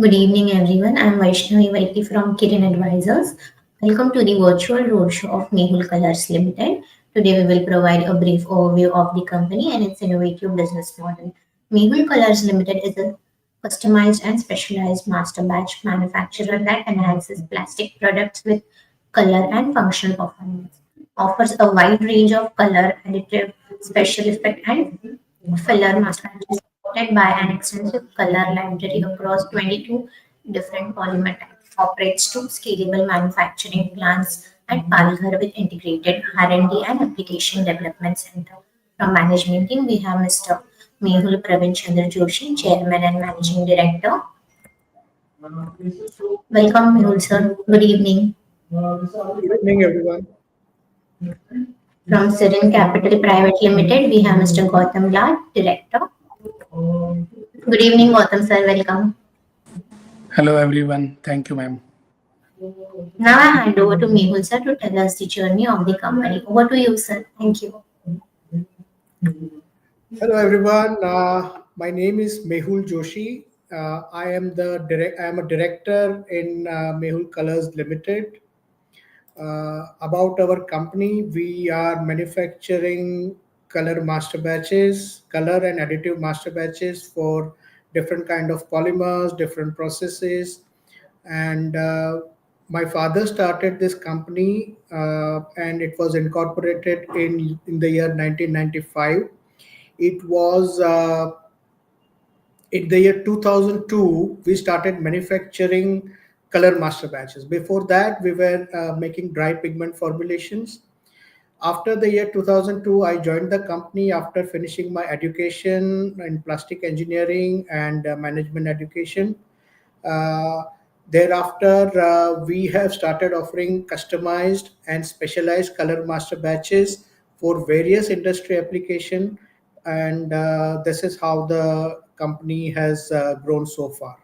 Good evening, everyone. I'm Vaishnavi Vaiti from Kirin Advisors. Welcome to the virtual roadshow of Mehul Colors Limited. Today, we will provide a brief overview of the company and its innovative business model. Mehul Colors Limited is a customized and specialized master batch manufacturer that enhances plastic products with color and functional performance. Offers a wide range of color, additive, special effect, and filler master batches supported by an extensive color library across 22 different polymer types. Operates two scalable manufacturing plants at Palghar with integrated R&D and application development center. From management team, we have Mr. Mehul Pravin Chandra Joshi, Chairman and Managing Director. Welcome, Mehul sir. Good evening. Good evening, everyone. From Sirin Capital Private Limited, we have Mr. Gautam Lal, Director. Good evening, Gautam sir. Welcome. Hello everyone. Thank you, ma'am. Now I hand over to Mehul sir to tell us the journey of the company. Over to you, sir. Thank you. Hello, everyone. My name is Mehul Joshi. I am a director in Mehul Colors Limited. About our company, we are manufacturing color master batches, color and additive master batches for different kind of polymers, different processes, and my father started this company, and it was incorporated in the year 1995. It was in the year 2002 we started manufacturing color master batches. Before that, we were making dry pigment formulations. After the year 2002, I joined the company after finishing my education in plastic engineering and management education. uh, Thereafter, we have started offering customized and specialized color master batches for various industry application, and this is how the company has grown so far.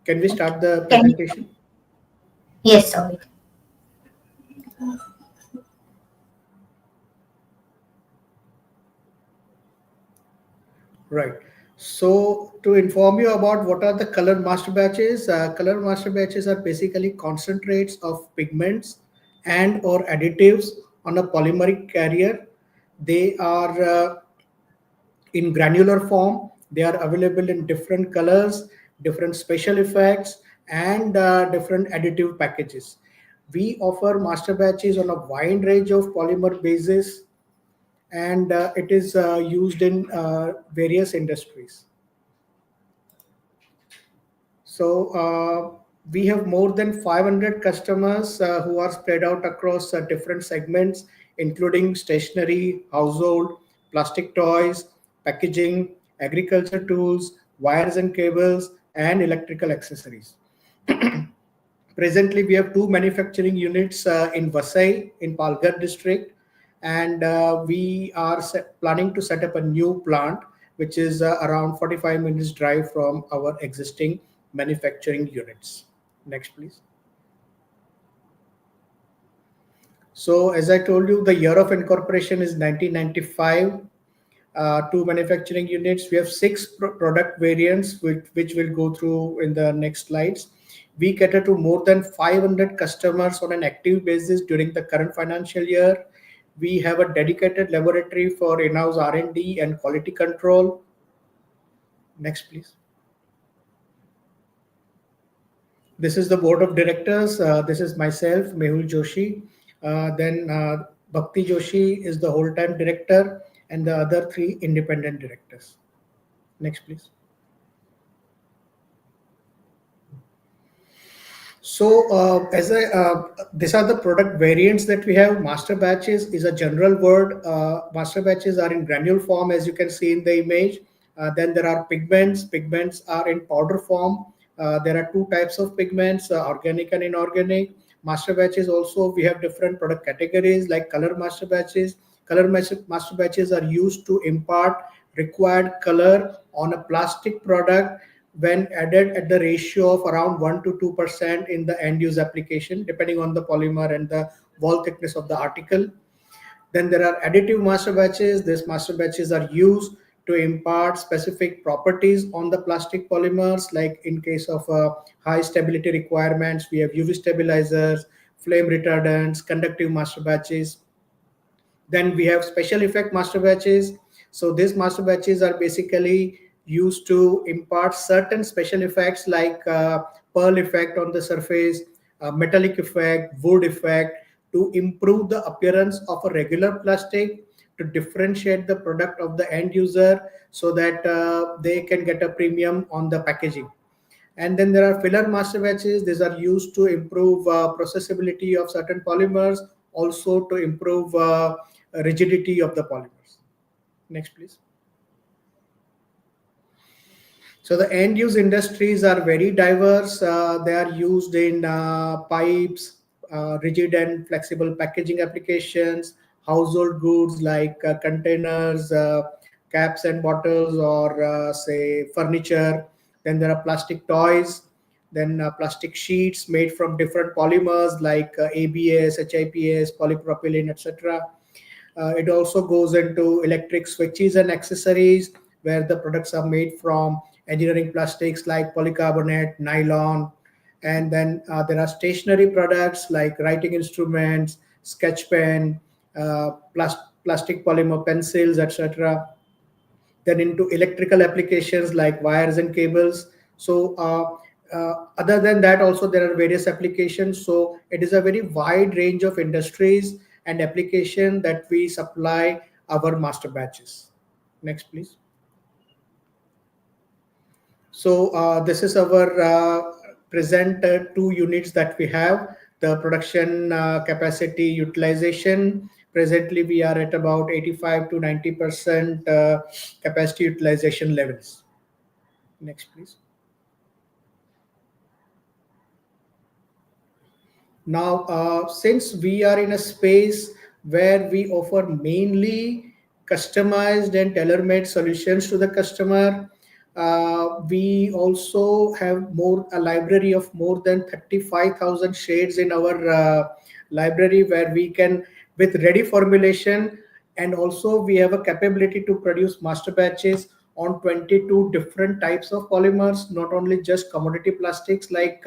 Can we start the Can presentation? yes, sorry. Right. So to inform you about what are the color master batches are basically concentrates of pigments and or additives on a polymeric carrier. They are in granular form. They are available in different colors, different special effects, and different additive packages. We offer master batches on a wide range of polymer bases, and it is used in various industries. So we have more than 500 customers who are spread out across different segments, including stationery, household, plastic toys, packaging, agriculture tools, wires and cables, and electrical accessories. Presently, we have two manufacturing units in Vasai in Palghar district, and we are planning to set up a new plant, which is around 45 minutes drive from our existing manufacturing units. Next, please. So, as I told you, the year of incorporation is 1995. Two manufacturing units. We have six product variants, which we'll go through in the next slides. We cater to more than 500 customers on an active basis during the current financial year. We have a dedicated laboratory for in-house R&D and quality control. Next, please. This is the board of directors. This is myself, Mehul Joshi. Then Bhakti Joshi is the whole-time director, and the other three independent directors. Next, please. So, these are the product variants that we have. Master batches is a general word. Master batches are in granule form, as you can see in the image. Then there are pigments. Pigments are in powder form. There are two types of pigments, organic and inorganic. Master batches also, we have different product categories like color master batches. Master batches are used to impart required color on a plastic product when added at the ratio of around 1 to 2% in the end use application, depending on the polymer and the wall thickness of the article. Then there are additive master batches. These master batches are used to impart specific properties on the plastic polymers. Like in case of high stability requirements, we have UV stabilizers, flame retardants, conductive master batches. Then we have special effect master batches. So these master batches are basically used to impart certain special effects like pearl effect on the surface, metallic effect, wood effect, to improve the appearance of a regular plastic, to differentiate the product of the end user so that they can get a premium on the packaging. And then there are filler master batches. These are used to improve processability of certain polymers, also to improve rigidity of the polymers. Next, please. So the end use industries are very diverse. They are used in pipes, rigid and flexible packaging applications, household goods like containers, caps and bottles, or say furniture. Then there are plastic toys. Then plastic sheets made from different polymers like ABS, HIPS, polypropylene, etc. It also goes into electric switches and accessories, where the products are made from engineering plastics like polycarbonate, nylon. And then there are stationery products like writing instruments, sketch pen, plastic polymer pencils, etc. Then into electrical applications like wires and cables. So other than that, also there are various applications. So it is a very wide range of industries and application that we supply our master batches. Next, please. So this is our present two units that we have. The production capacity utilization. Presently, we are at about 85 to 90% capacity utilization levels. Next, please. Now, since we are in a space where we offer mainly customized and tailor-made solutions to the customer, we also have more a library of more than 35,000 shades in our library, where we can, with ready formulation, and also we have a capability to produce master batches on 22 different types of polymers, not only just commodity plastics like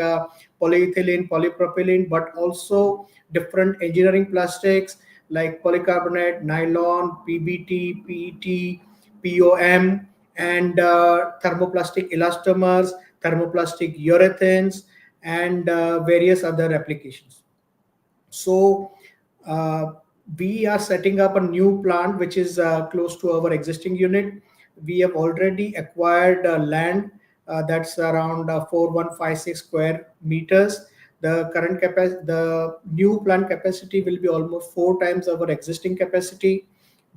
polyethylene, polypropylene, but also different engineering plastics like polycarbonate, nylon, PBT, PET, POM, and thermoplastic elastomers, thermoplastic urethanes, and various other applications. So uh, we are setting up a new plant which is close to our existing unit. We have already acquired land that's around 4156 square meters. The current capacity, the new plant capacity will be almost four times our existing capacity.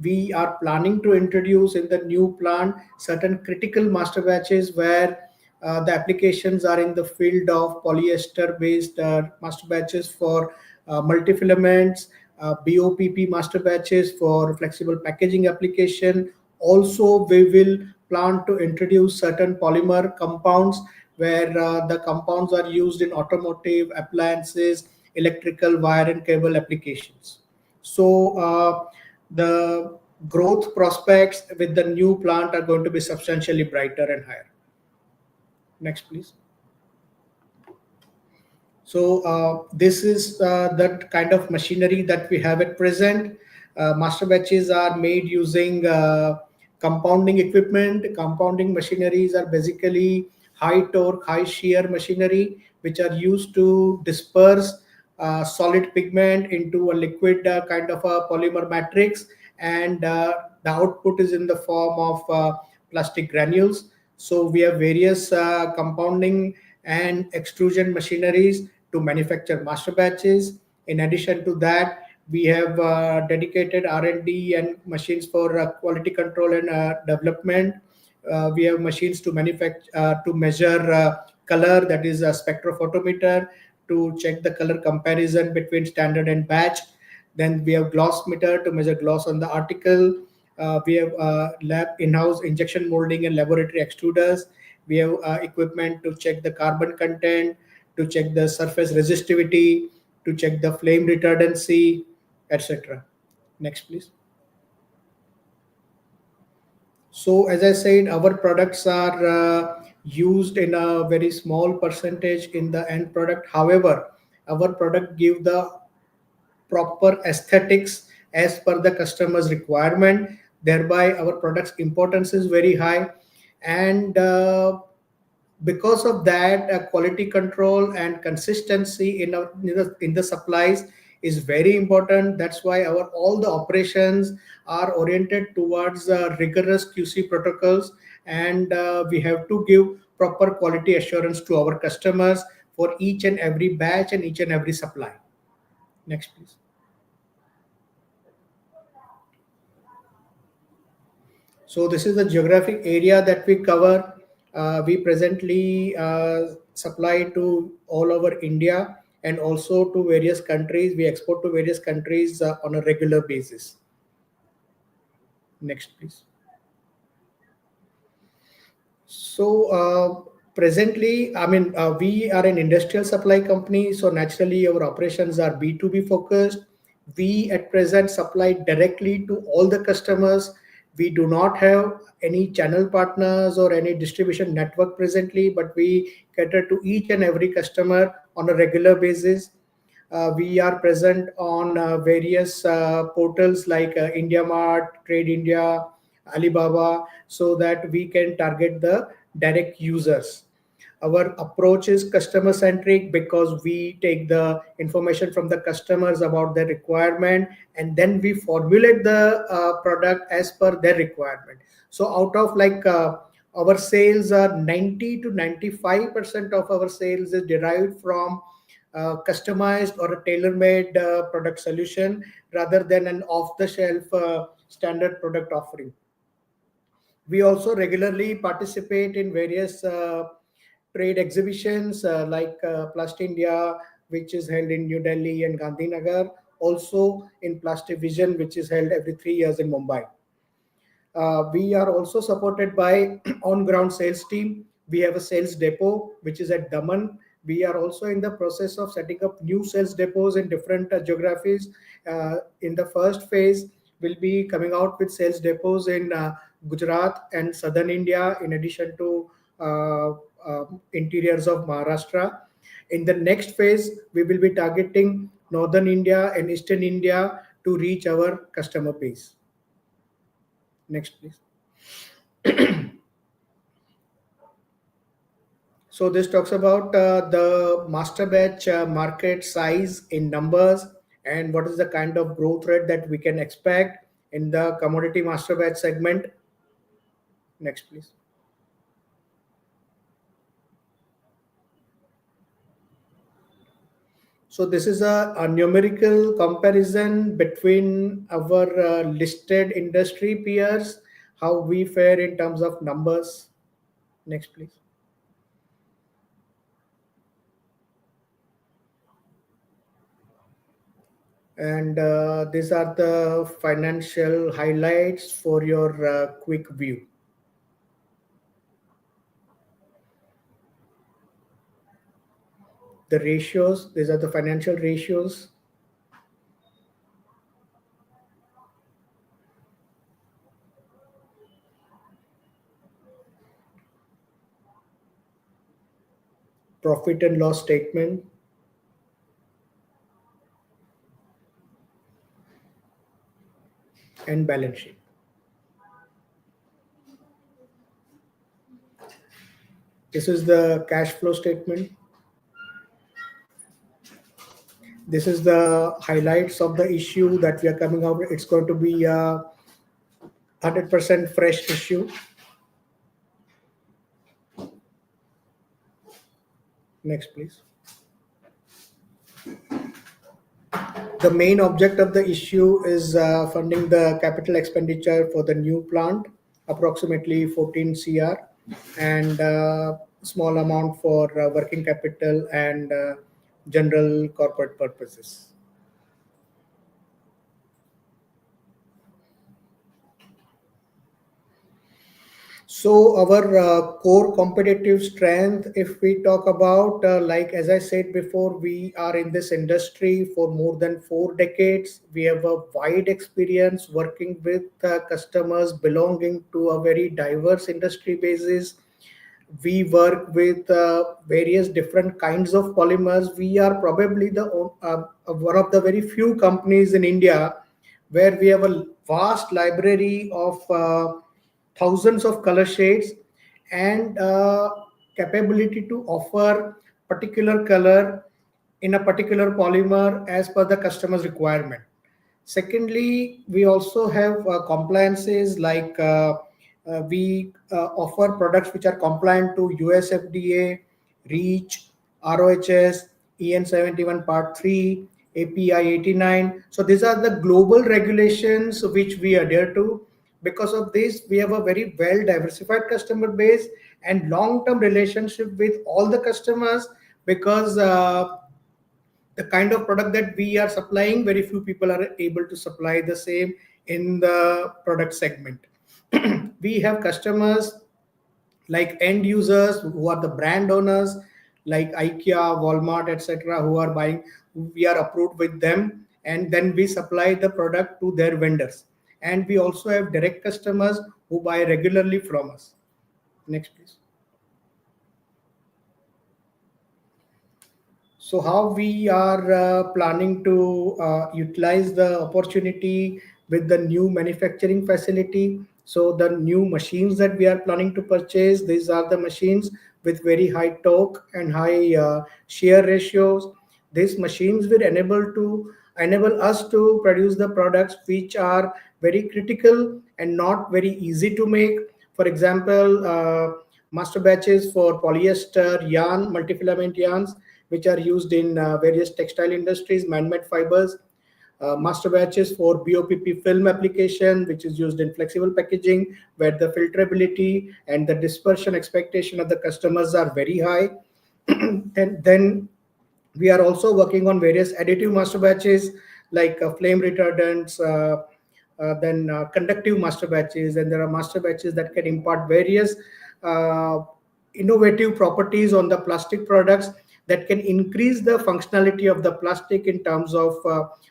We are planning to introduce in the new plant certain critical master batches where the applications are in the field of polyester based master batches for multifilaments, BOPP master batches for flexible packaging application. Also, we will plan to introduce certain polymer compounds where the compounds are used in automotive, appliances, electrical wire and cable applications. So the growth prospects with the new plant are going to be substantially brighter and higher. Next, please. So this is that kind of machinery that we have at present. Master batches are made using compounding equipment. Compounding machineries are basically high torque, high shear machinery, which are used to disperse solid pigment into a liquid kind of a polymer matrix, and the output is in the form of plastic granules. So we have various compounding and extrusion machineries to manufacture master batches. In addition to that, we have dedicated R&D and machines for quality control and development. We have machines to manufacture to measure color, that is a spectrophotometer, to check the color comparison between standard and batch. Then we have gloss meter to measure gloss on the article. We have lab in-house injection molding and laboratory extruders. We have equipment to check the carbon content, to check the surface resistivity, to check the flame retardancy, etc. Next, please. So, as I said, our products are used in a very small percentage in the end product. However, our product give the proper aesthetics as per the customer's requirement. Thereby, our product's importance is very high, and because of that, quality control and consistency in the supplies is very important. That's why our all the operations are oriented towards rigorous QC protocols, and we have to give proper quality assurance to our customers for each and every batch and each and every supply. Next, please. So this is the geographic area that we cover. We presently supply to all over India and also to various countries. We export to various countries on a regular basis. Next, please. So presently, we are an industrial supply company. So naturally, our operations are B2B focused. We at present supply directly to all the customers. We do not have any channel partners or any distribution network presently, but we cater to each and every customer on a regular basis. We are present on various portals like India Mart, Trade India, Alibaba, so that we can target the direct users. Our approach is customer centric because we take the information from the customers about their requirement, and then we formulate the product as per their requirement. So out of our sales are 90 to 95% of our sales is derived from customized or a tailor-made product solution rather than an off-the-shelf standard product offering. We also regularly participate in various trade exhibitions Plast India, which is held in New Delhi and Gandhinagar, also in Plastivision, which is held every 3 years in Mumbai. We are also supported by on-ground sales team. We have a sales depot which is at Daman. We are also in the process of setting up new sales depots in different geographies. In the first phase, we'll be coming out with sales depots in Gujarat and southern India, in addition to uh, interiors of Maharashtra. In the next phase, we will be targeting northern India and eastern India to reach our customer base. Next, please. So this talks about the master batch market size in numbers and what is the kind of growth rate that we can expect in the commodity master batch segment. Next, please. So this is a numerical comparison between our listed industry peers, how we fare in terms of numbers. Next, please. And these are the financial highlights for your quick view. The ratios, these are the financial ratios. Profit and loss statement. And balance sheet. This is the cash flow statement. This is the highlights of the issue that we are coming out with. It's going to be a 100% fresh issue. Next, please. The main object of the issue is funding the capital expenditure for the new plant, approximately 14 CR, and small amount for working capital and general corporate purposes. So our core competitive strength, if we talk about, like as I said before, we are in this industry for more than 4 decades. We have a wide experience working with customers belonging to a very diverse industry basis. We work with various different kinds of polymers. We are probably one of the very few companies in India where we have a vast library of thousands of color shades and capability to offer particular color in a particular polymer as per the customer's requirement. Secondly, we also have compliances like we offer products which are compliant to US FDA, REACH, ROHS, EN 71 Part 3, API 89. So these are the global regulations which we adhere to. Because of this, we have a very well diversified customer base and long term relationship with all the customers because the kind of product that we are supplying, very few people are able to supply the same in the product segment. We have customers like end users who are the brand owners like IKEA, Walmart, etc., who are buying. We are approved with them, and then we supply the product to their vendors. And we also have direct customers who buy regularly from us. Next, please. So how we are planning to utilize the opportunity with the new manufacturing facility. So the new machines that we are planning to purchase, these are the machines with very high torque and high shear ratios. These machines will enable us to produce the products which are very critical and not very easy to make. For example, master batches for polyester yarn, multifilament yarns, which are used in various textile industries, man-made fibers, master batches for BOPP film application, which is used in flexible packaging, where the filterability and the dispersion expectation of the customers are very high. And then we are also working on various additive master batches like flame retardants, then conductive master batches, and there are master batches that can impart various uh, innovative properties on the plastic products that can increase the functionality of the plastic in terms of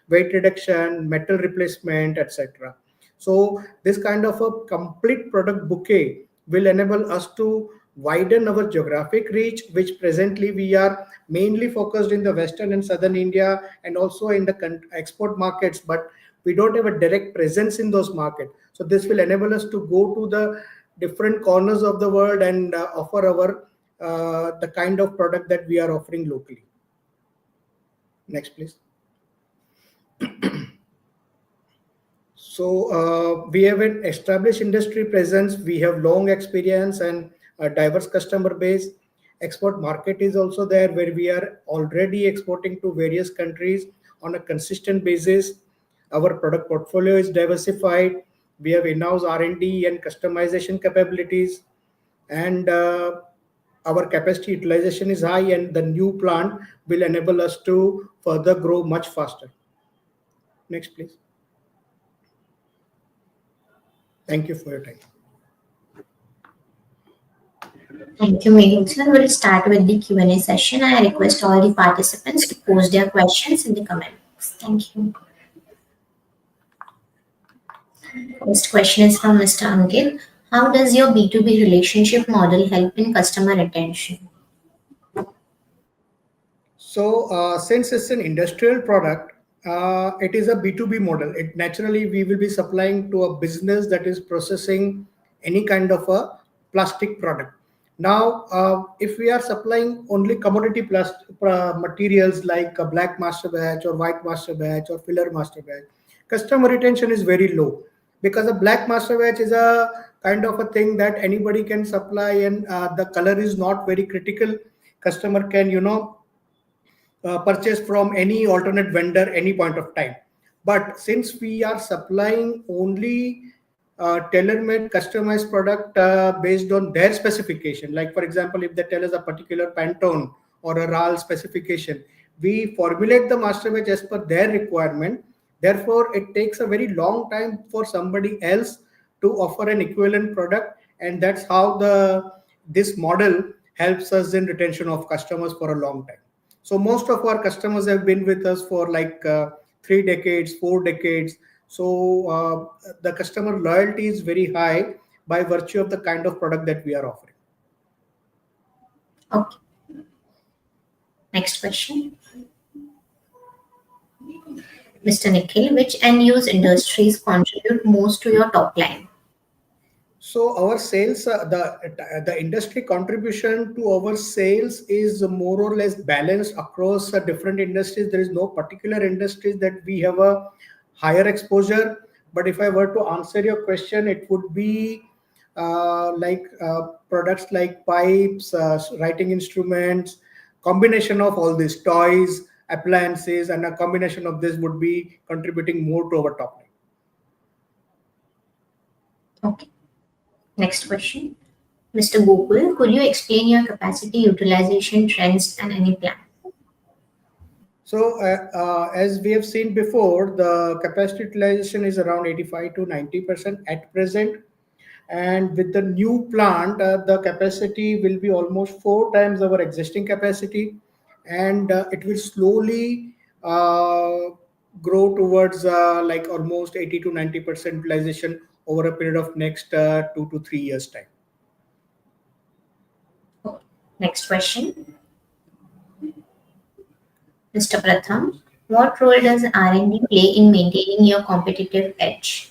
weight reduction, metal replacement, etc. So this kind of a complete product bouquet will enable us to widen our geographic reach, which presently we are mainly focused in the western and southern India and also in the export markets, but we don't have a direct presence in those markets. So this will enable us to go to the different corners of the world and offer our the kind of product that we are offering locally. Next, please. So we have an established industry presence. We have long experience and a diverse customer base. Export market is also there, where we are already exporting to various countries on a consistent basis. Our product portfolio is diversified. We have in-house R&D and customization capabilities, and our capacity utilization is high. And the new plant will enable us to further grow much faster. Next, please. Thank you for your time. Thank you, Mehul sir. We'll start with the Q&A session. I request all the participants to post their questions in the comment box. Thank you. First question is from Mr. Ankit. How does your B2B relationship model help in customer retention? So, since it's an industrial product, it is a B2B model. It naturally we will be supplying to a business that is processing any kind of a plastic product. Now, if we are supplying only commodity plastic materials like a black master batch or white master batch or filler master batch, customer retention is very low because a black master batch is a kind of a thing that anybody can supply, and the color is not very critical. Customer can purchase from any alternate vendor any point of time. But since we are supplying only tailor-made customized product based on their specification, like for example, if they tell us a particular Pantone or a RAL specification, we formulate the master batch as per their requirement. Therefore, it takes a very long time for somebody else to offer an equivalent product, and that's how the this model helps us in retention of customers for a long time. So most of our customers have been with us for like 3 decades, 4 decades. So the customer loyalty is very high by virtue of the kind of product that we are offering. Okay. Next question. Mr. Nikhil, which end-use industries contribute most to your top line? So our sales, the industry contribution to our sales is more or less balanced across different industries. There is no particular industries that we have a higher exposure. But if I were to answer your question, it would be products like pipes, writing instruments, combination of all these toys, appliances, and a combination of this would be contributing more to our top line. Okay. Next question. Mr. Gokul, could you explain your capacity utilization trends and any plan? So, as we have seen before, the capacity utilization is around 85 to 90% at present. And with the new plant, the capacity will be almost 4 times our existing capacity. And it will slowly grow towards like almost 80 to 90% utilization over a period of next 2 to 3 years' time. Okay. Next question. Mr. Pratham, what role does R&D play in maintaining your competitive edge?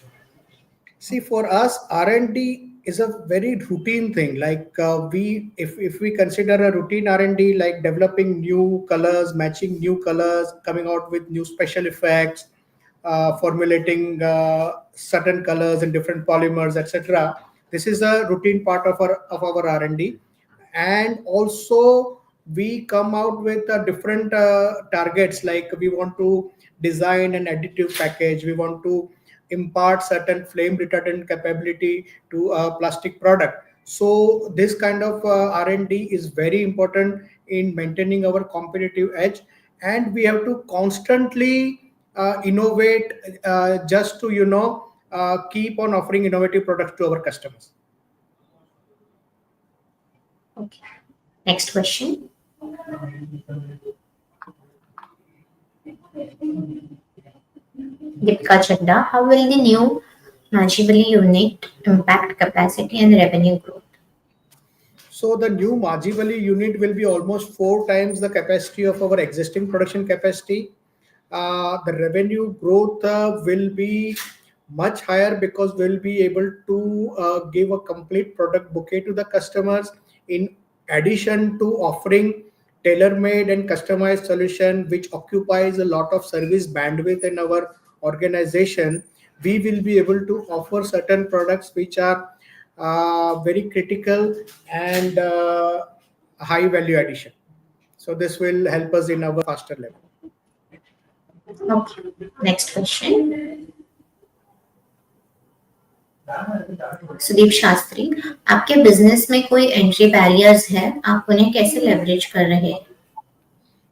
See, for us, R&D is a very routine thing. Like if we consider a routine R&D, like developing new colors, matching new colors, coming out with new special effects, formulating certain colors in different polymers, etc. This is a routine part of our R&D, and also we come out with different targets. Like we want to design an additive package, we want to impart certain flame retardant capability to a plastic product. So this kind of R&D is very important in maintaining our competitive edge, and we have to constantly innovate, just to keep on offering innovative products to our customers. Okay. Next question. Deepika Chadda, how will the new Najibali unit impact capacity and revenue growth? So the new Majibali unit will be almost 4 times the capacity of our existing production capacity. The revenue growth will be much higher because we'll be able to give a complete product bouquet to the customers. In addition to offering tailor-made and customized solution, which occupies a lot of service bandwidth in our organization, we will be able to offer certain products which are very critical and high value addition. So this will help us in our faster level. Okay. Next question. Sudeep Shastri, आपके business में कोई entry barriers है, आप उन्हें कैसे leverage कर रहे हैं?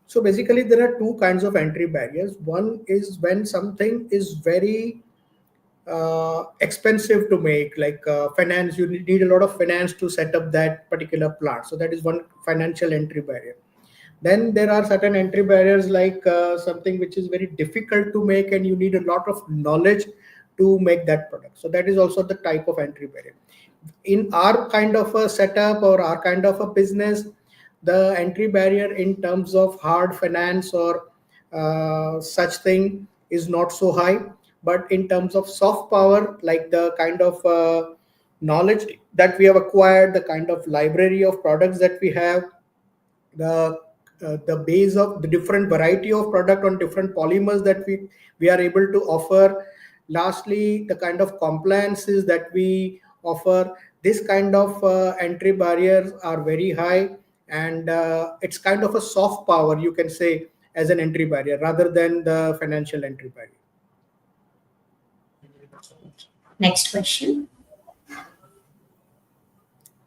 So basically, there are two kinds of entry barriers. One is when something is very expensive to make, like finance. You need a lot of finance to set up that particular plant. So that is one financial entry barrier. Then there are certain entry barriers, like something which is very difficult to make, and you need a lot of knowledge to make that product. So that is also the type of entry barrier. In our kind of a setup or our kind of a business, the entry barrier in terms of hard finance or such thing is not so high. But in terms of soft power, like the kind of knowledge that we have acquired, the kind of library of products that we have, the base of the different variety of product on different polymers that we are able to offer. Lastly, the kind of compliances that we offer, this kind of entry barriers are very high, and it's kind of a soft power, you can say, as an entry barrier rather than the financial entry barrier. Next question.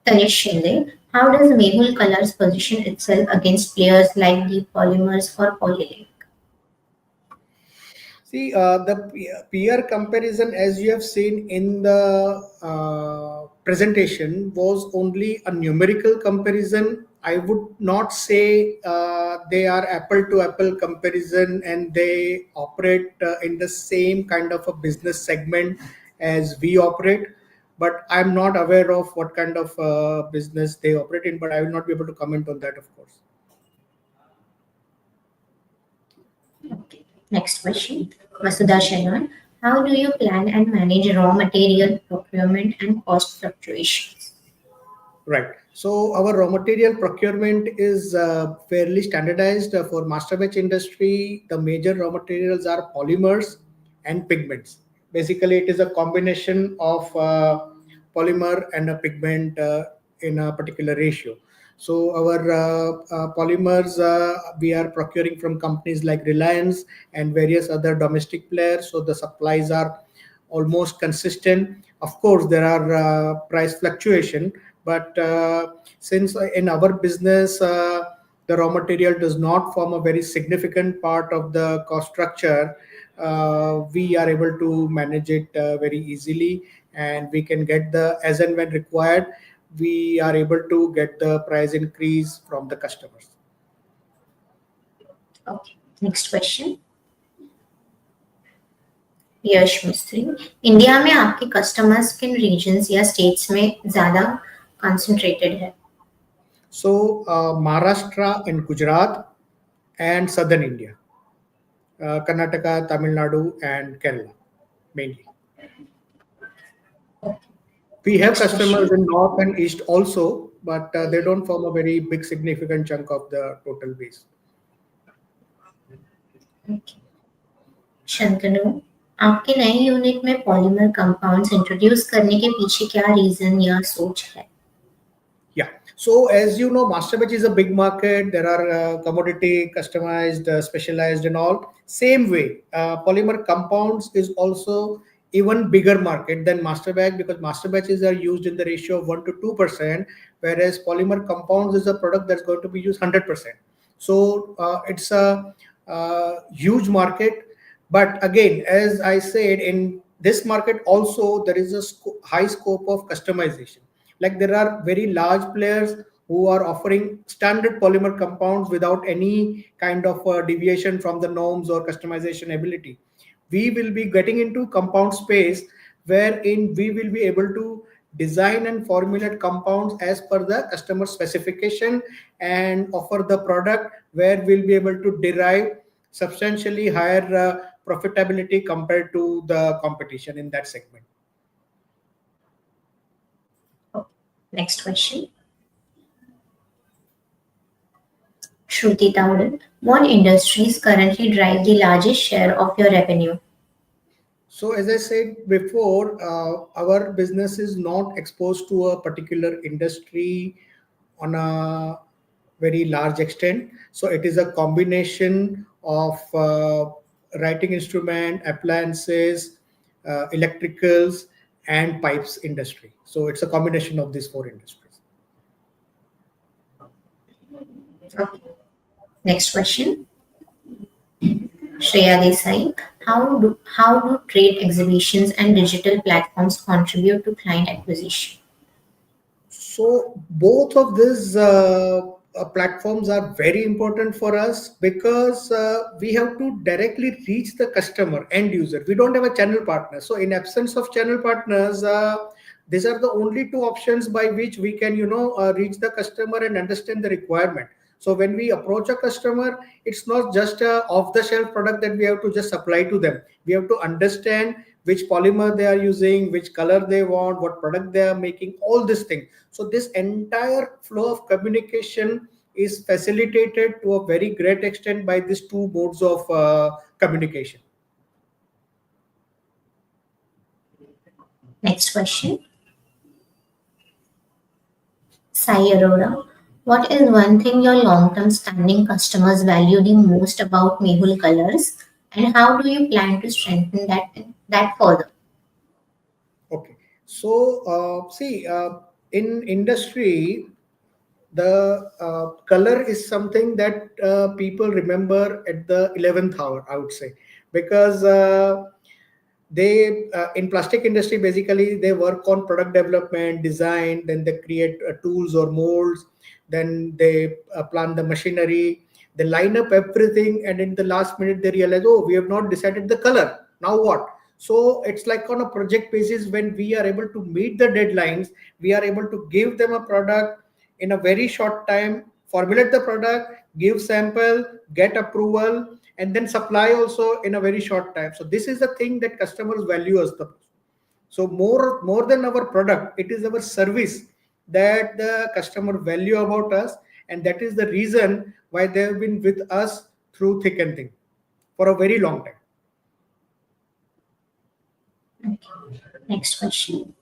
Tanish Shinde, how does Mehul Colors position itself against players like Deep Polymers or Polylink? See, the peer comparison, as you have seen in the presentation was only a numerical comparison. I would not say they are apple to apple comparison and they operate in the same kind of a business segment as we operate. But I'm not aware of what kind of business they operate in, but I will not be able to comment on that, of course. Okay. Next question. Masuda Sharan, how do you plan and manage raw material procurement and cost fluctuations? Right. So our raw material procurement is fairly standardized for master batch industry. The major raw materials are polymers and pigments. Basically, it is a combination of polymer and a pigment in a particular ratio. So our polymers we are procuring from companies like Reliance and various other domestic players. So the supplies are almost consistent. Of course, there are price fluctuation, but since in our business the raw material does not form a very significant part of the cost structure, we are able to manage it very easily, and we can get the as and when required. We are able to get the price increase from the customers. Okay. Next question. यश मिस्त्री, India में आपके customers किन regions या states में ज्यादा concentrated है? So Maharashtra and Gujarat and southern India, Karnataka, Tamil Nadu, and Kerala mainly. We have Next customers question. in north and east also, but they don't form a very big significant chunk of the total base. Okay. Shantanu, आपके नए unit में polymer compounds introduce करने के पीछे क्या reason या सोच है? Yeah. So as you know, master batch is a big market. There are commodity, customized, specialized, and all. Same way, polymer compounds is also even bigger market than master batch because master batches are used in the ratio of 1 to 2%, whereas polymer compounds is a product that's going to be used 100%. So it's a huge market. But again, as I said, in this market also there is a high scope of customization. Like there are very large players who are offering standard polymer compounds without any kind of deviation from the norms or customization ability. We will be getting into compound space wherein we will be able to design and formulate compounds as per the customer specification and offer the product where we'll be able to derive substantially higher profitability compared to the competition in that segment. Next question. Shruti Towden, what industries currently drive the largest share of your revenue? So as I said before, our business is not exposed to a particular industry on a very large extent. So it is a combination of writing instrument, appliances, electricals, and pipes industry. So it's a combination of these four industries. Okay. Next question. Shreya Desai, how do trade exhibitions and digital platforms contribute to client acquisition? So both of these platforms are very important for us because we have to directly reach the customer end user. We don't have a channel partner. So in absence of channel partners, these are the only two options by which we can, reach the customer and understand the requirement. So when we approach a customer, it's not just a off-the-shelf product that we have to just supply to them. We have to understand which polymer they are using, which color they want, what product they are making, all these things. So this entire flow of communication is facilitated to a very great extent by these two modes of communication. Next question. Sai Arora, what is one thing your long-term standing customers value the most about Mehul Colors, and how do you plan to strengthen that further? Okay. So see, in industry, the color is something that people remember at the 11th hour, I would say, because they in plastic industry basically they work on product development design, then they create tools or molds, then they plan the machinery, they line up everything, and in the last minute they realize, oh, we have not decided the color, now what? So it's like on a project basis. When we are able to meet the deadlines, we are able to give them a product in a very short time, formulate the product, give sample, get approval, and then supply also in a very short time. So this is the thing that customers value us the most. So more than our product, it is our service that the customer value about us, and that is the reason why they have been with us through thick and thin for a very long time. Okay. Next question.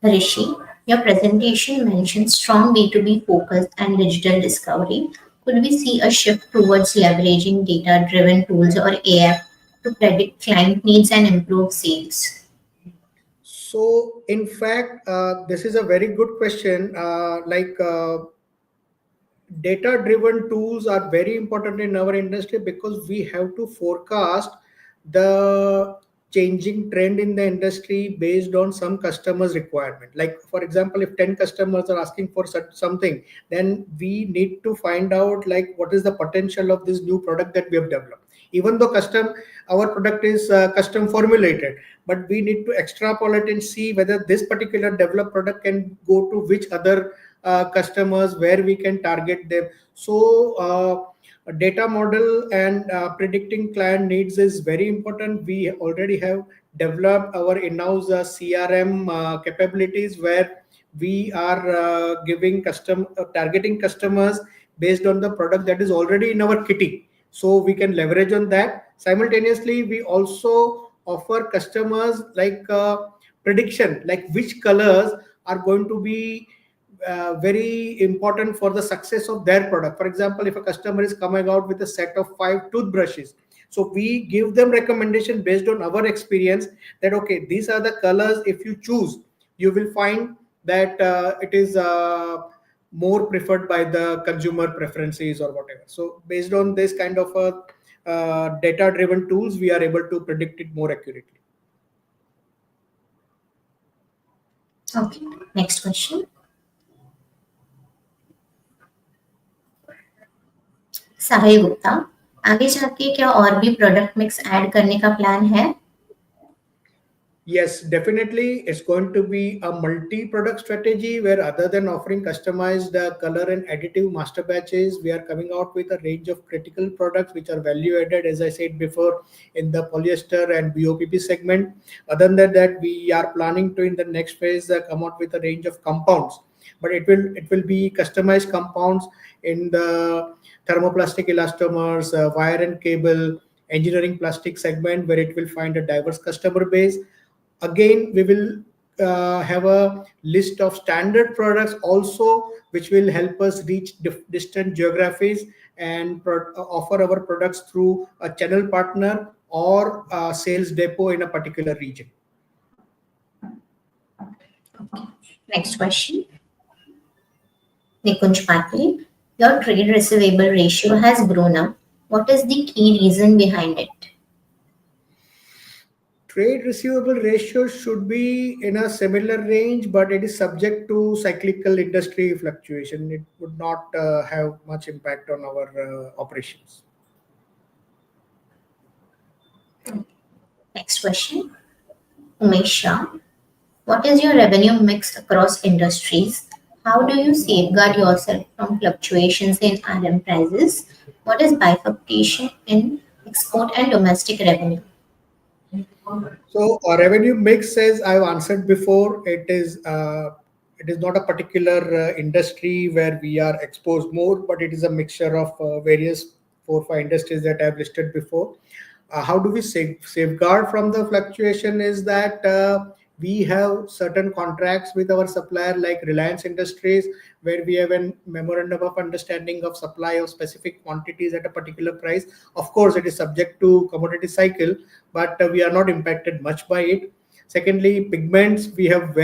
Rishi, your presentation mentions strong B2B focus and digital discovery. Could we see a shift towards leveraging data driven tools or AI to predict client needs and improve sales? So in fact, this is a very good question. Data driven tools are very important in our industry because we have to forecast the changing trend in the industry based on some customers requirement. Like for example, if 10 customers are asking for something, then we need to find out like what is the potential of this new product that we have developed. Even though custom our product is custom formulated, but we need to extrapolate and see whether this particular developed product can go to which other customers, where we can target them. So a data model and predicting client needs is very important. We already have developed our in-house CRM capabilities, where we are giving custom targeting customers based on the product that is already in our kitty, so we can leverage on that. Simultaneously, we also offer customers like prediction, like which colors are going to be very important for the success of their product. For example, if a customer is coming out with a set of 5 toothbrushes, so we give them recommendation based on our experience that okay, these are the colors, if you choose, you will find that it is more preferred by the consumer preferences or whatever. So based on this kind of data driven tools, we are able to predict it more accurately. Okay. Next question. साहिल गुप्ता, आगे जाके क्या और भी product mix add करने का plan है? Yes, definitely. It's going to be a multi-product strategy where other than offering customized color and additive master batches, we are coming out with a range of critical products which are value added, as I said before, in the polyester and BOPP segment. Other than that, we are planning to in the next phase come out with a range of compounds, but it will be customized compounds in the thermoplastic elastomers, wire and cable, engineering plastic segment, where it will find a diverse customer base. Again, we will have a list of standard products also, which will help us reach distant geographies and offer our products through a channel partner or a sales depot in a particular region. Next question. Nikunj Patil, your trade receivable ratio has grown up. What is the key reason behind it? Trade receivable ratio should be in a similar range, but it is subject to cyclical industry fluctuation. It would not have much impact on our operations. Next question. Umesh Shah, what is your revenue mix across industries? How do you safeguard yourself from fluctuations in RM prices? What is bifurcation in export and domestic revenue? So our revenue mix, as I've answered before, it is not a particular industry where we are exposed more, but it is a mixture of various 4 or 5 industries that I've listed before. How do we safeguard from the fluctuation is that we have certain contracts with our supplier like Reliance Industries, where we have a memorandum of understanding of supply of specific quantities at a particular price. Of course, it is subject to commodity cycle, but we are not impacted much by it. Secondly, pigments, we have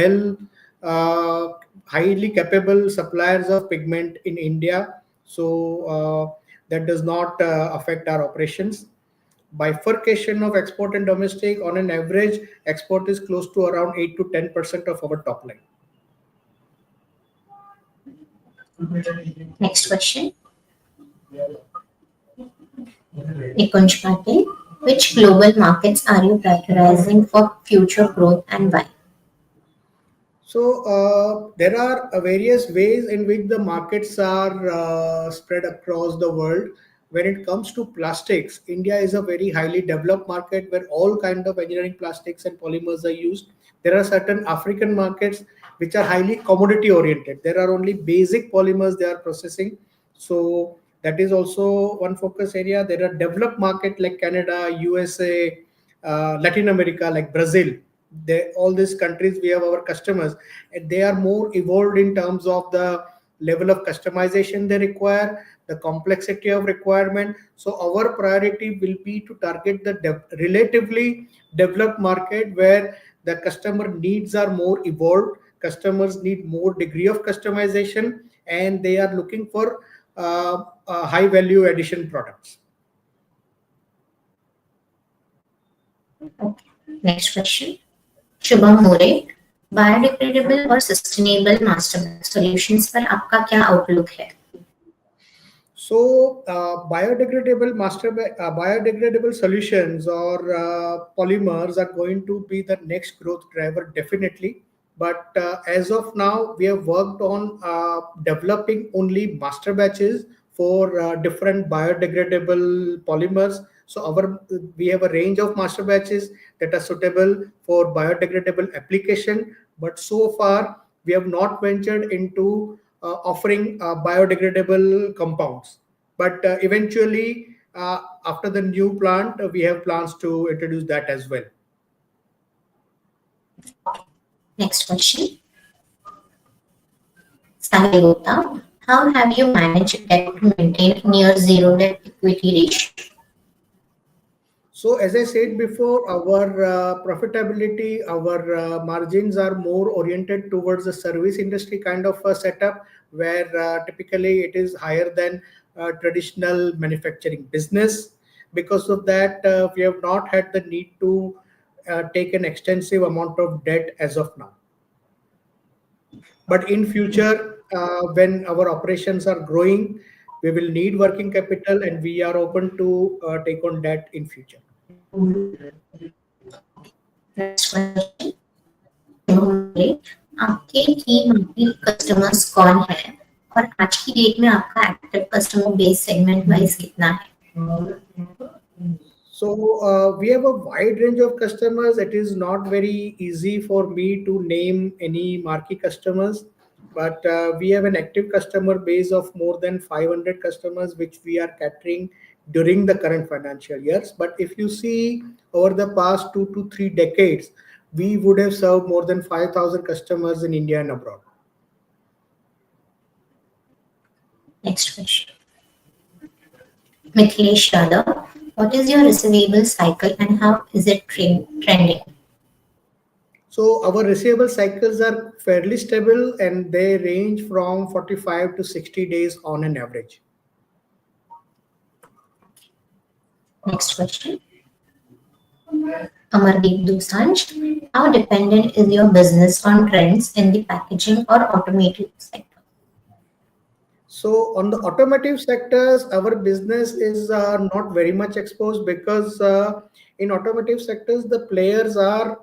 highly capable suppliers of pigment in India, so that does not affect our operations. bifurcation of export and domestic. On an average, export is close to around 8 to 10% of our top line. Next question. Nikunj Patel. Which global markets are you prioritizing for future growth and why? So there are various ways in which the markets are spread across the world. When it comes to plastics, India is a very highly developed market where all kind of engineering plastics and polymers are used. There are certain African markets which are highly commodity oriented. There are only basic polymers they are processing. So that is also one focus area. There are developed market like Canada, USA, Latin America like Brazil. All these countries we have our customers, and they are more evolved in terms of the level of customization they require, the complexity of requirement. So our priority will be to target the relatively developed market where the customer needs are more evolved, customers need more degree of customization, and they are looking for high value addition products. Okay. Next question. Shubham More. Biodegradable और sustainable master solutions पर आपका क्या outlook है? So, biodegradable solutions or polymers are going to be the next growth driver, definitely. But as of now, we have worked on developing only master batches for different biodegradable polymers. So, we have a range of master batches that are suitable for biodegradable application. But so far, we have not ventured into offering biodegradable compounds. But eventually, after the new plant, we have plans to introduce that as well. Next question. Sahil Gupta. How have you managed debt to maintain near zero debt equity ratio? So, as I said before, our profitability, our margins are more oriented towards the service industry kind of a setup, where typically it is higher than traditional manufacturing business. Because of that, we have not had the need to take an extensive amount of debt as of now. But in future, when our operations are growing, we will need working capital, and we are open to take on debt in future. Next question. मोरे, आपके की monthly customers कौन है और आज की date में आपका active customer base segment wise कितना है? So we have a wide range of customers. It is not very easy for me to name any marquee customers, but we have an active customer base of more than 500 customers, which we are catering during the current financial years. But if you see over the past 2 to 3 decades, we would have served more than 5,000 customers in India and abroad. Next question. Mithilesh Yadav, what is your receivable cycle and how is it trending? So our receivable cycles are fairly stable and they range from 45 to 60 days on an average. Next question. Amardeep Dosanjh, how dependent is your business on trends in the packaging or automotive sector? So on the automotive sectors, our business is not very much exposed because in automotive sectors, the players are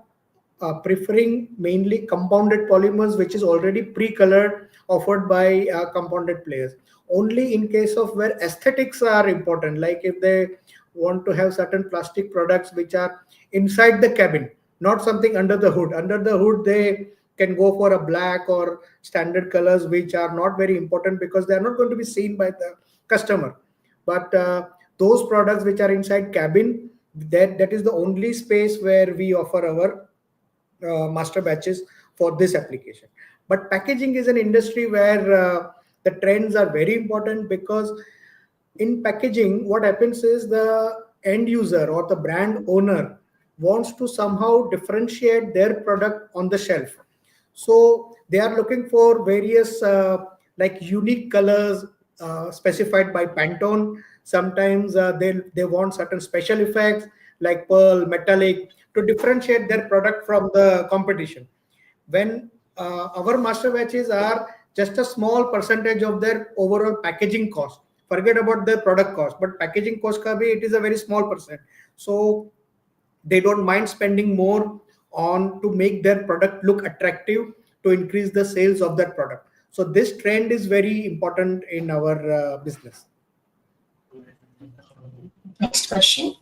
preferring mainly compounded polymers, which is already pre-colored, offered by compounded players. Only in case of where aesthetics are important, like if they want to have certain plastic products which are inside the cabin, not something under the hood. Under the hood, they can go for a black or standard colors, which are not very important because they are not going to be seen by the customer. But those products which are inside cabin, that is the only space where we offer our master batches for this application. But packaging is an industry where the trends are very important because in packaging, what happens is the end user or the brand owner wants to somehow differentiate their product on the shelf. So they are looking for various like unique colors, specified by Pantone. Sometimes they want certain special effects like pearl, metallic to differentiate their product from the competition. When our master batches are just a small percentage of their overall packaging cost. Forget about the product cost, but packaging cost ka bhi, it is a very small percent. So they don't mind spending more on to make their product look attractive to increase the sales of that product. So this trend is very important in our business. Next question.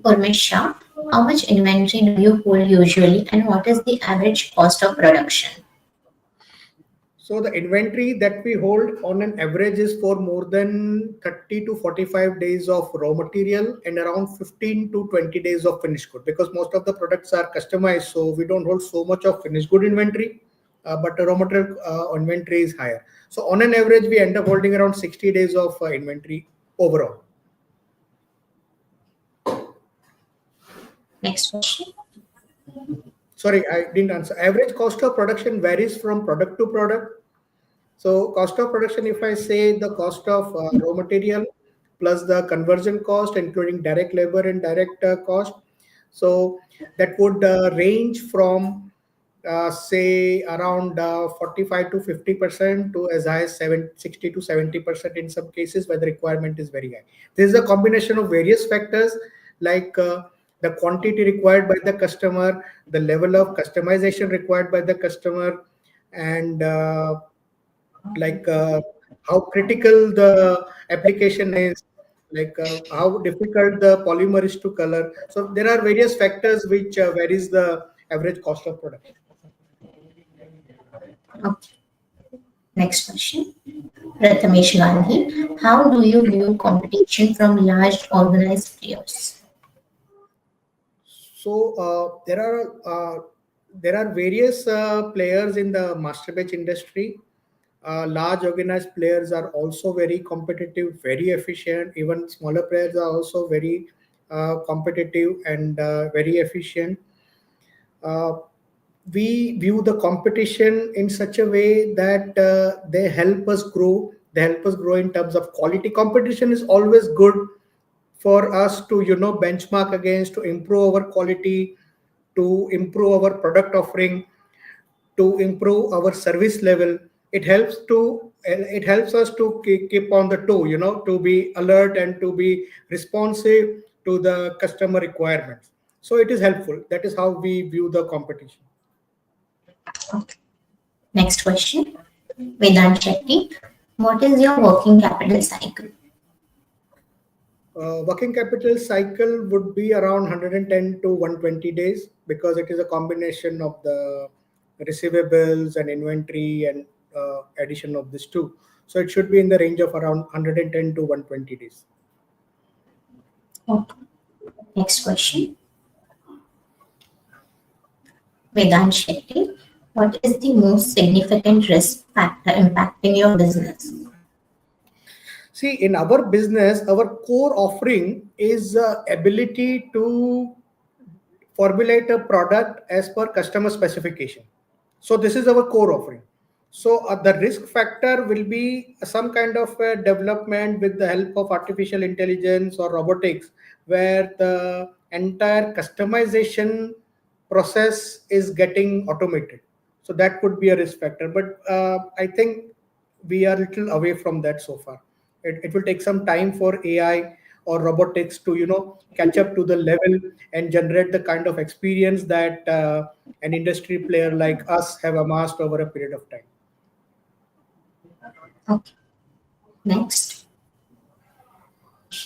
Urmesh Shah, how much inventory do you hold usually and what is the average cost of production? So the inventory that we hold on an average is for more than 30 to 45 days of raw material and around 15 to 20 days of finished good, because most of the products are customized. So we don't hold so much of finished good inventory, but the raw material inventory is higher. So on an average, we end up holding around 60 days of inventory overall. Next question. Sorry, I didn't answer. Average cost of production varies from product to product. So cost of production, if I say the cost of raw material plus the conversion cost, including direct labor and direct cost, so that would range from say around 45 to 50% to as high as 60 to 70% in some cases where the requirement is very high. This is a combination of various factors like the quantity required by the customer, the level of customization required by the customer, and like how critical the application is, like how difficult the polymer is to color. So there are various factors which varies the average cost of production. Okay. Next question. Prathamesh Gandhi, how do you view competition from large organized players? So there are various players in the master batch industry. Large organized players are also very competitive, very efficient. Even smaller players are also very competitive and very efficient. Uh, we view the competition in such a way that they help us grow. They help us grow in terms of quality. Competition is always good for us to benchmark against, to improve our quality, to improve our product offering, to improve our service level. It helps us to keep on the toe, to be alert and to be responsive to the customer requirements. So it is helpful. That is how we view the competition. Okay. Next question. Vedant Shetty, what is your working capital cycle? Working capital cycle would be around 110 to 120 days because it is a combination of the receivables and inventory and addition of these two. So it should be in the range of around 110 to 120 days. Okay. Next question. Vedant Shetty, what is the most significant risk factor impacting your business? See, in our business, our core offering is ability to formulate a product as per customer specification. So this is our core offering. So the risk factor will be some kind of development with the help of artificial intelligence or robotics, where the entire customization process is getting automated. So that could be a risk factor. But I think we are a little away from that so far. It will take some time for AI or robotics to catch up to the level and generate the kind of experience that an industry player like us have amassed over a period of time. Okay. Next.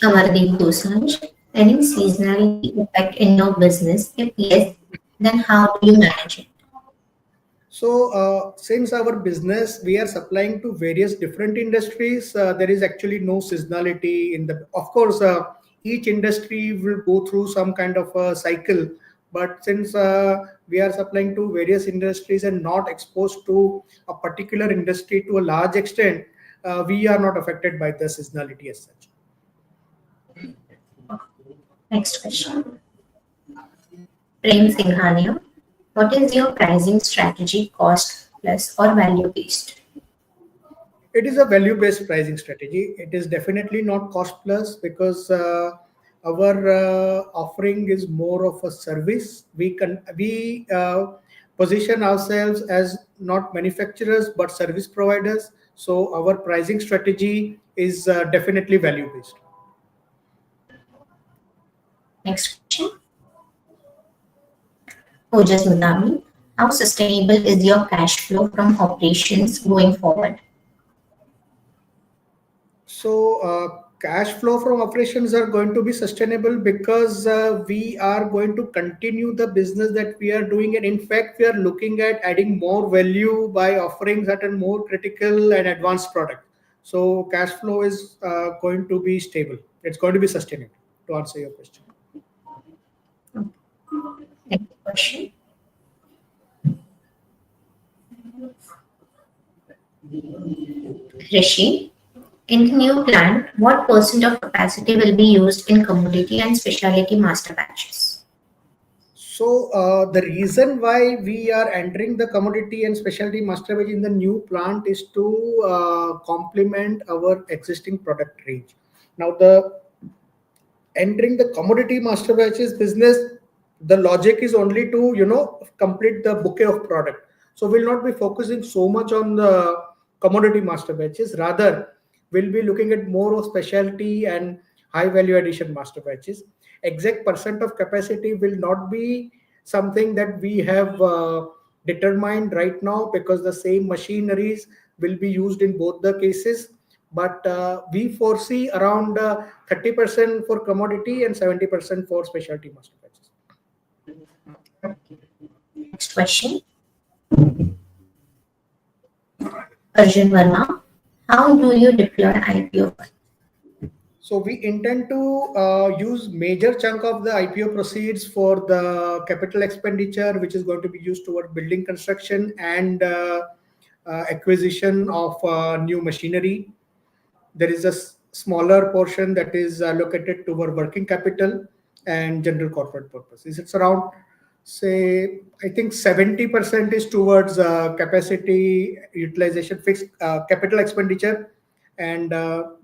Amardeep Dosanjh, any seasonality effect in your business? If yes, then how do you manage it? So, since our business, we are supplying to various different industries, there is actually no seasonality in the. Of course, each industry will go through some kind of a cycle, but since we are supplying to various industries and not exposed to a particular industry to a large extent, we are not affected by the seasonality as such. Next question. Prem Singhania, what is your pricing strategy, cost plus or value based? It is a value-based pricing strategy. It is definitely not cost plus because our offering is more of a service. We position ourselves as not manufacturers but service providers. So our pricing strategy is definitely value-based. Next question. Ojas Mudami, how sustainable is your cash flow from operations going forward? So, cash flow from operations are going to be sustainable because we are going to continue the business that we are doing. And in fact, we are looking at adding more value by offering certain more critical and advanced product. So, cash flow is going to be stable. It's going to be sustainable, to answer your question. Next question. Rishi, in the new plant, what percent of capacity will be used in commodity and specialty master batches? So the reason why we are entering the commodity and specialty master batch in the new plant is to complement our existing product range. Now, the entering the commodity master batches business, the logic is only to complete the bouquet of product. So we'll not be focusing so much on the commodity master batches. Rather, we'll be looking at more of specialty and high value addition master batches. Exact percent of capacity will not be something that we have determined right now because the same machineries will be used in both the cases, but we foresee around 30% for commodity and 70% for specialty master batches. Next question. Arjun Verma, how do you deploy IPO? So we intend to use major chunk of the IPO proceeds for the capital expenditure, which is going to be used toward building construction and acquisition of new machinery. There is a smaller portion that is allocated toward working capital and general corporate purposes. It's around, say, I think 70% is towards capacity utilization, fixed capital expenditure, and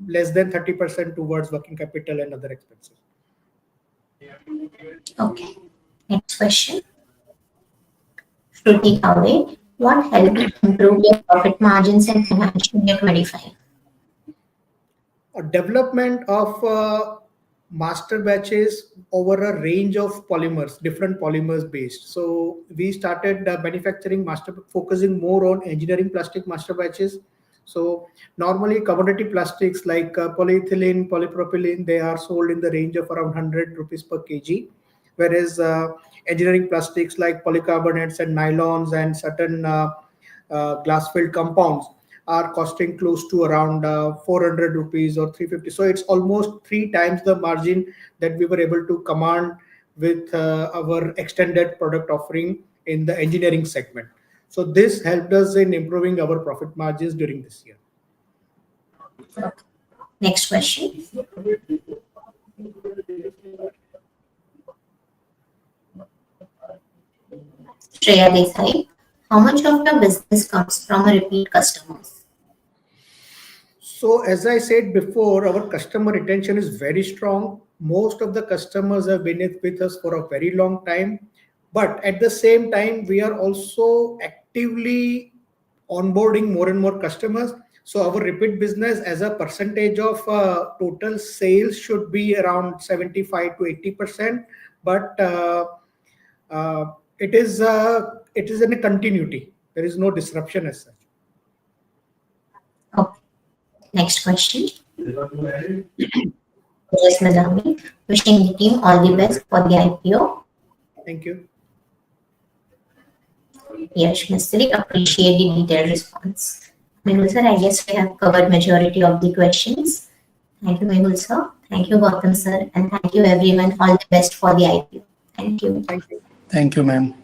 less than 30% towards working capital and other expenses. Okay. Next question. Shruti Kaure, what helped improve your profit margins in financial year 25? A development of master batches over a range of polymers, different polymers based. So we started manufacturing master, focusing more on engineering plastic master batches. So normally commodity plastics like polyethylene, polypropylene, they are sold in the range of around 100 rupees per kg, whereas engineering plastics like polycarbonates and nylons and certain glass filled compounds are costing close to around 400 rupees or 350. So it's almost three times the margin that we were able to command with our extended product offering in the engineering segment. So this helped us in improving our profit margins during this year. Next question. Shreya Desai, how much of your business comes from a repeat customers? So as I said before, our customer retention is very strong. Most of the customers have been with us for a very long time. But at the same time, we are also actively onboarding more and more customers. So our repeat business as a percentage of total sales should be around 75 to 80%. But uh, it is in a continuity. There is no disruption as such. Okay. Next question. Yes, Madam. Wishing the team all the best for the IPO. Thank you. Yes, Mr. Appreciate the detailed response. Mehul sir, I guess we have covered majority of the questions. Thank you, Mehul sir. Thank you, Gautam sir. And thank you everyone. All the best for the IPO. Thank you. Thank you. Thank you, ma'am.